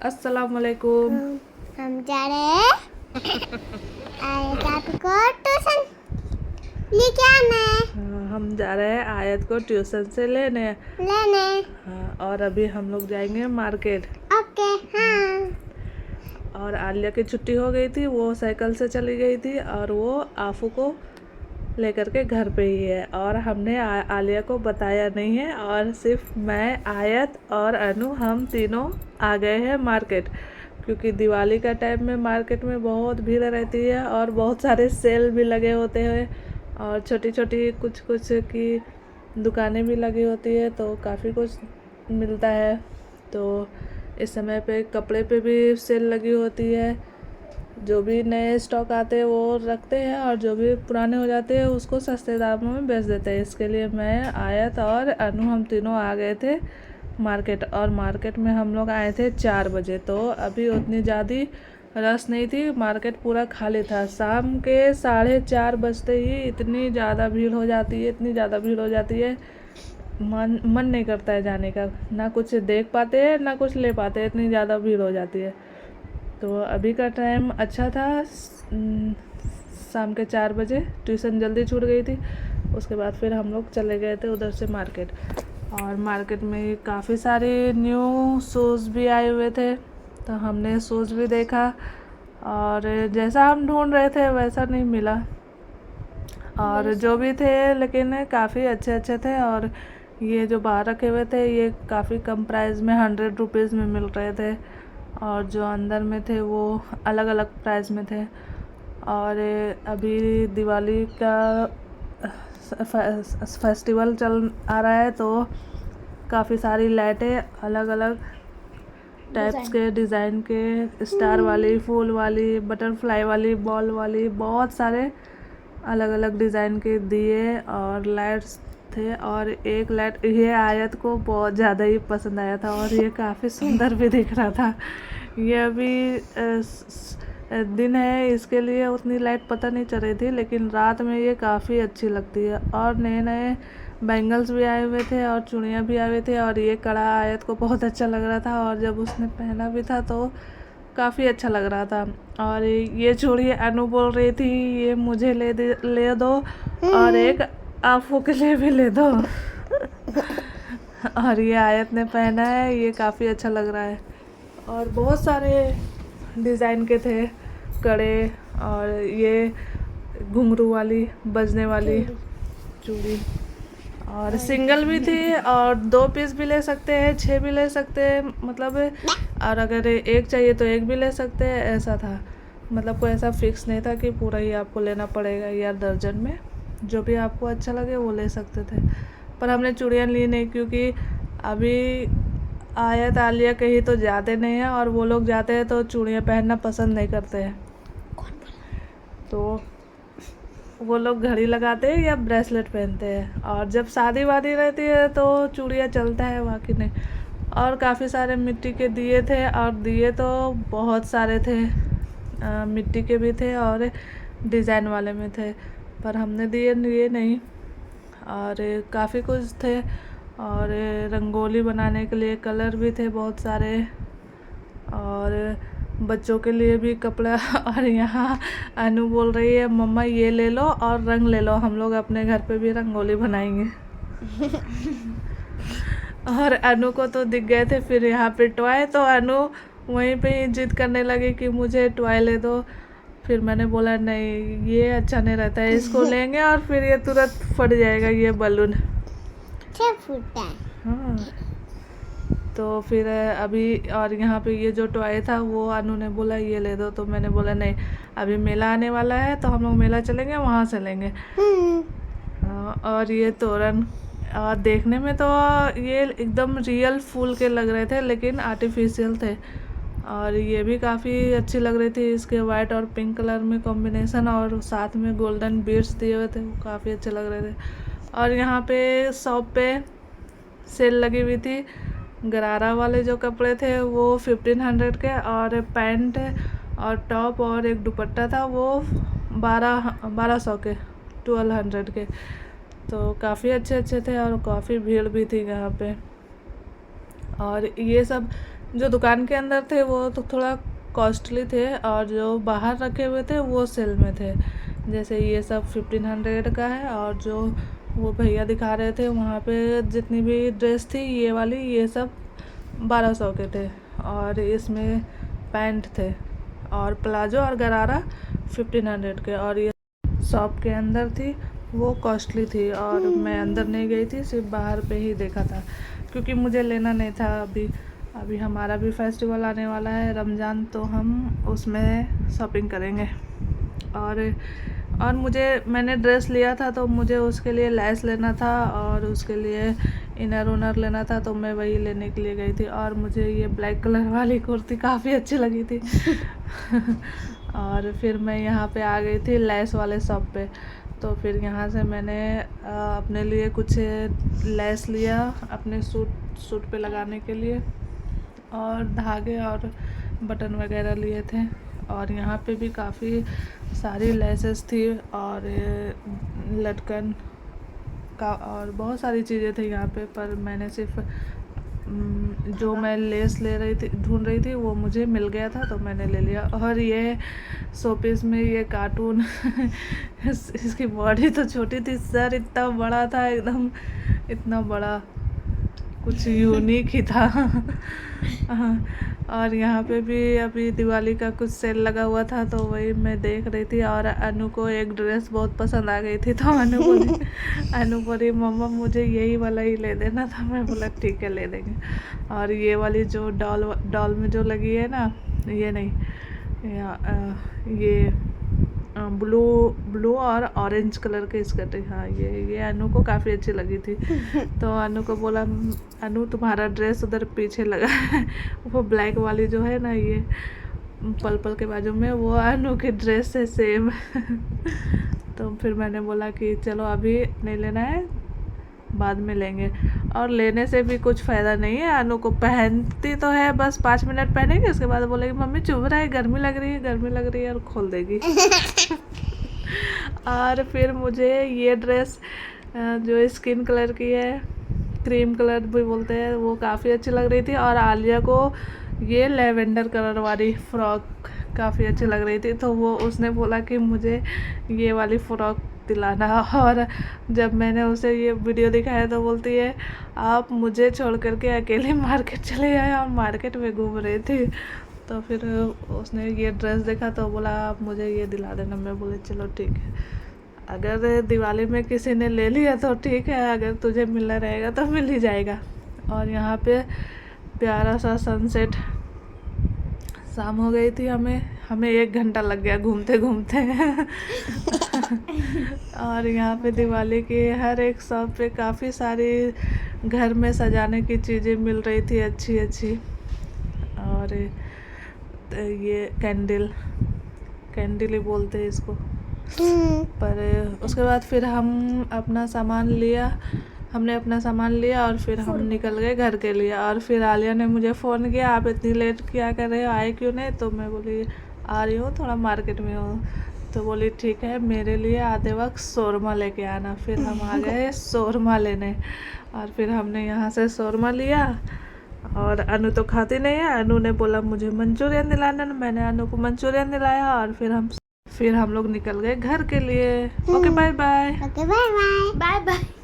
अस्सलाम वालेकुम। हम जा रहे हैं आयत आपको ट्यूशन लेके आना है। हम जा रहे हैं आयत को ट्यूशन से लेने। हाँ, और अभी हम लोग जाएंगे मार्केट। ओके। हाँ। और आलिया की छुट्टी हो गई थी, वो साइकिल से चली गई थी और वो आफू को लेकर के घर पे ही है। और हमने आलिया को बताया नहीं है, और सिर्फ मैं, आयत और अनु हम तीनों आ गए हैं मार्केट, क्योंकि दिवाली का टाइम में मार्केट में बहुत भीड़ रहती है और बहुत सारे सेल भी लगे होते हैं और छोटी छोटी कुछ कुछ की दुकानें भी लगी होती है, तो काफ़ी कुछ मिलता है। तो इस समय पे कपड़े पे भी सेल लगी होती है। जो भी नए स्टॉक आते हैं वो रखते हैं और जो भी पुराने हो जाते हैं उसको सस्ते दामों में बेच देते हैं। इसके लिए मैं, आयत और अनु हम तीनों आ गए थे मार्केट। और मार्केट में हम लोग आए थे 4 बजे, तो अभी उतनी ज़्यादा रश नहीं थी, मार्केट पूरा खाली था। शाम के 4:30 बजते ही इतनी ज़्यादा भीड़ हो जाती है, इतनी ज़्यादा भीड़ हो जाती है, मन नहीं करता है जाने का। ना कुछ देख पाते हैं ना कुछ ले पाते हैं, इतनी ज़्यादा भीड़ हो जाती है। तो अभी का टाइम अच्छा था, शाम के 4 बजे ट्यूशन जल्दी छूट गई थी। उसके बाद फिर हम लोग चले गए थे उधर से मार्केट। और मार्केट में काफ़ी सारे न्यू शूज़ भी आए हुए थे, तो हमने शूज़ भी देखा और जैसा हम ढूंढ रहे थे वैसा नहीं मिला। और जो भी थे लेकिन काफ़ी अच्छे अच्छे थे। और ये जो बाहर रखे हुए थे ये काफ़ी कम प्राइस में 100 रुपीज़ में मिल रहे थे, और जो अंदर में थे वो अलग अलग प्राइस में थे। और अभी दिवाली का फेस्टिवल चल आ रहा है, तो काफ़ी सारी लाइटें अलग अलग टाइप्स के डिज़ाइन के, स्टार वाली, फूल वाली, बटरफ्लाई वाली, बॉल वाली, बहुत सारे अलग अलग डिज़ाइन के दिए और लाइट्स थे। और एक लाइट ये आयत को बहुत ज़्यादा ही पसंद आया था और ये काफ़ी सुंदर भी दिख रहा था। ये अभी दिन है, इसके लिए उतनी लाइट पता नहीं चल रही थी, लेकिन रात में ये काफ़ी अच्छी लगती है। और नए नए बैंगल्स भी आए हुए थे और चूड़ियाँ भी आए हुए थे, और ये कड़ा आयत को बहुत अच्छा लग रहा था, और जब उसने पहना भी था तो काफ़ी अच्छा लग रहा था। और ये चूड़ी अनु बोल रही थी ये मुझे ले दो और एक आफू के लिए भी ले दो। और ये आयत ने पहना है, ये काफ़ी अच्छा लग रहा है। और बहुत सारे डिज़ाइन के थे कड़े, और ये घुंघरू वाली बजने वाली चूड़ी, और सिंगल भी थी, और 2 पीस भी ले सकते हैं, 6 भी ले सकते हैं, मतलब। और अगर एक चाहिए तो एक भी ले सकते हैं, ऐसा था। मतलब कोई ऐसा फिक्स नहीं था कि पूरा ही आपको लेना पड़ेगा या दर्जन में, जो भी आपको अच्छा लगे वो ले सकते थे। पर हमने चूड़ियाँ ली नहीं, क्योंकि अभी आयत आलिया कहीं तो जाते नहीं हैं, और वो लोग जाते हैं तो चूड़ियाँ पहनना पसंद नहीं करते हैं। तो वो लोग घड़ी लगाते हैं या ब्रेसलेट पहनते हैं, और जब शादी वादी रहती है तो चूड़ियाँ चलता है, बाकी नहीं। और काफ़ी सारे मिट्टी के दिए थे, और दिए तो बहुत सारे थे, मिट्टी के भी थे और डिज़ाइन वाले में थे, पर हमने दिए लिए नहीं। और काफ़ी कुछ थे, और रंगोली बनाने के लिए कलर भी थे बहुत सारे, और बच्चों के लिए भी कपड़ा। और यहाँ अनु बोल रही है मम्मा ये ले लो और रंग ले लो, हम लोग अपने घर पे भी रंगोली बनाएंगे। और अनु को तो दिख गए थे फिर यहाँ पे टॉय, तो अनु वहीं पे ही जिद करने लगी कि मुझे टॉय ले दो। फिर मैंने बोला नहीं ये अच्छा नहीं रहता है, इसको लेंगे और फिर ये तुरंत फट जाएगा ये बलून। हाँ, तो फिर अभी, और यहाँ पे ये जो टॉय था वो अनु ने बोला ये ले दो, तो मैंने बोला नहीं अभी मेला आने वाला है तो हम लोग मेला चलेंगे, वहाँ से लेंगे। और ये तोरण, और देखने में तो ये एकदम रियल फूल के लग रहे थे, लेकिन आर्टिफिशियल थे। और ये भी काफ़ी अच्छी लग रही थी, इसके वाइट और पिंक कलर में कॉम्बिनेशन, और साथ में गोल्डन बीड्स दिए हुए थे, वो काफ़ी अच्छे लग रहे थे। और यहाँ पे शॉप पे सेल लगी हुई थी, गरारा वाले जो कपड़े थे वो 1500 के, और पैंट और टॉप और एक दुपट्टा था वो 1200 के, 1200 के। तो काफ़ी अच्छे अच्छे थे और काफ़ी भीड़ भी थी यहाँ पे। और ये सब जो दुकान के अंदर थे वो तो थोड़ा कॉस्टली थे, और जो बाहर रखे हुए थे वो सेल में थे। जैसे ये सब 1500 का है, और जो वो भैया दिखा रहे थे वहाँ पे जितनी भी ड्रेस थी ये वाली, ये सब 1200 के थे। और इसमें पैंट थे, और प्लाजो और गरारा 1500 के। और ये शॉप के अंदर थी वो कॉस्टली थी, और मैं अंदर नहीं गई थी, सिर्फ बाहर पे ही देखा था, क्योंकि मुझे लेना नहीं था। अभी हमारा भी फेस्टिवल आने वाला है रमज़ान, तो हम उसमें शॉपिंग करेंगे। और मैंने ड्रेस लिया था तो मुझे उसके लिए लेस लेना था, और उसके लिए इनर उनर लेना था, तो मैं वही लेने के लिए गई थी। और मुझे ये ब्लैक कलर वाली कुर्ती काफ़ी अच्छी लगी थी। और फिर मैं यहाँ पे आ गई थी लेस वाले शॉप पे, तो फिर यहाँ से मैंने अपने लिए कुछ लेस लिया अपने सूट पे लगाने के लिए, और धागे और बटन वगैरह लिए थे। और यहाँ पे भी काफ़ी सारी लेसेस थी, और लटकन का, और बहुत सारी चीज़ें थी यहाँ पे। पर मैंने सिर्फ जो मैं लेस ढूंढ रही थी वो मुझे मिल गया था, तो मैंने ले लिया। और ये शोपीस में ये कार्टून इसकी बॉडी तो छोटी थी, सर इतना बड़ा था, एकदम इतना बड़ा, कुछ यूनिक ही था। और यहाँ पे भी अभी दिवाली का कुछ सेल लगा हुआ था, तो वही मैं देख रही थी। और अनु को एक ड्रेस बहुत पसंद आ गई थी, तो अनु बोली मम्मा मुझे यही वाला ही ले देना था। मैं बोला ठीक है ले देंगे। और ये वाली जो डॉल में जो लगी है ना, ये नहीं, ये ब्लू और ऑरेंज कलर के स्कर्ट है। हाँ, ये अनु को काफ़ी अच्छी लगी थी। तो अनु को बोला अनु तुम्हारा ड्रेस उधर पीछे लगा है, वो ब्लैक वाली जो है ना, ये पर्पल के बाजू में, वो अनु की ड्रेस है सेम। तो फिर मैंने बोला कि चलो अभी नहीं लेना है, बाद में लेंगे। और लेने से भी कुछ फ़ायदा नहीं है। अनु को पहनती तो है, बस 5 मिनट पहनेगी, उसके बाद बोलेगी मम्मी चुभ रहा है, गर्मी लग रही है, और खोल देगी। और फिर मुझे ये ड्रेस जो स्किन कलर की है, क्रीम कलर भी बोलते हैं, वो काफ़ी अच्छी लग रही थी। और आलिया को ये लेवेंडर कलर वाली फ़्रॉक काफ़ी अच्छी लग रही थी, तो वो उसने बोला कि मुझे ये वाली फ़्रॉक दिलाना। और जब मैंने उसे ये वीडियो दिखाया तो बोलती है आप मुझे छोड़ करके अकेले मार्केट चले आए, और मार्केट में घूम रही थी। तो फिर उसने ये ड्रेस देखा तो बोला आप मुझे ये दिला देना। मैं बोले चलो ठीक है, अगर दिवाली में किसी ने ले लिया तो ठीक है, अगर तुझे मिलना रहेगा तो मिल ही जाएगा। और यहाँ पे प्यारा सा सनसेट, शाम हो गई थी, हमें 1 घंटा लग गया घूमते घूमते। और यहाँ पे दिवाली की हर एक शॉप पे काफ़ी सारी घर में सजाने की चीज़ें मिल रही थी अच्छी अच्छी। और ये कैंडल ही बोलते हैं इसको। पर उसके बाद फिर हमने अपना सामान लिया और फिर हम निकल गए घर के लिए। और फिर आलिया ने मुझे फ़ोन किया आप इतनी लेट क्या कर रहे हो, आए क्यों नहीं? तो मैं बोली आ रही हूँ, थोड़ा मार्केट में हूँ। तो बोली ठीक है, मेरे लिए आते वक्त शोरमा लेके आना। फिर हम आ गए शोरमा लेने, और फिर हमने यहाँ से शोरमा लिया। और अनु तो खाती नहीं है, अनु ने बोला मुझे मंचूरियन दिलाना, मैंने अनु को मंचूरियन दिलाया। और फिर हम लोग निकल गए घर के लिए। Okay bye bye. Okay bye bye. Bye bye.